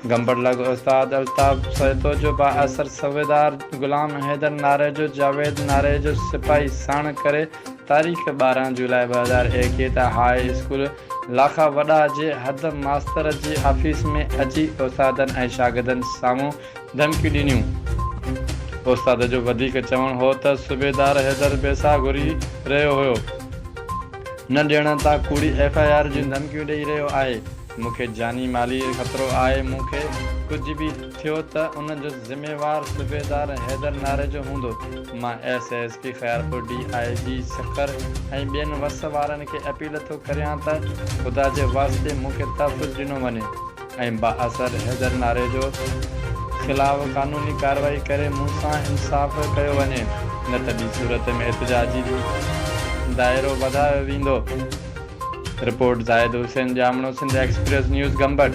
गंबड़ लॻ उस्ताद अल्ताफ़ सैतो जो बाअसर सूबेदार ग़ुलाम हैदर नारे जो जावेद नारे जो सिपाही साण करे तारीख़ 12 जुलाई 2021 ते हाई स्कूल लाखा वॾा जे हद मास्तर जी ऑफिस में अची उस्तादनि ऐं शागिर्दनि साम्हूं धमकी ॾिनियूं। उस्ताद जो वधीक चवणु हो त सूबेदार हैदर पैसा घुरी रहियो हुयो, न ॾियण तां कूड़ी FIR जूं धमकियूं ॾेई रहियो आहे। मूंखे जानी माली ख़तरो आहे, मूंखे कुझु बि थियो त उन जो ज़िम्मेवार सूबेदार हैदर नारे जो हूंदो। मां SSP ख़ैरपुर DIG सखर ऐं ॿियनि वस वारनि खे अपील थो करियां त ख़ुदा जे वास्ते मूंखे तहफ़ुज़ ॾिनो वञे ऐं बाअसर हैदर नारे जो ख़िलाफ़ क़ानूनी कार्रवाई करे मूं सां इंसाफ़ कयो वञे, न त ॿी सूरत में एहतिजाजी दाइरो वधायो वेंदो। रिपोर्ट ज़ाहिद हुसैन, जामनो सिंध एक्सप्रेस न्यूज़, गंबट।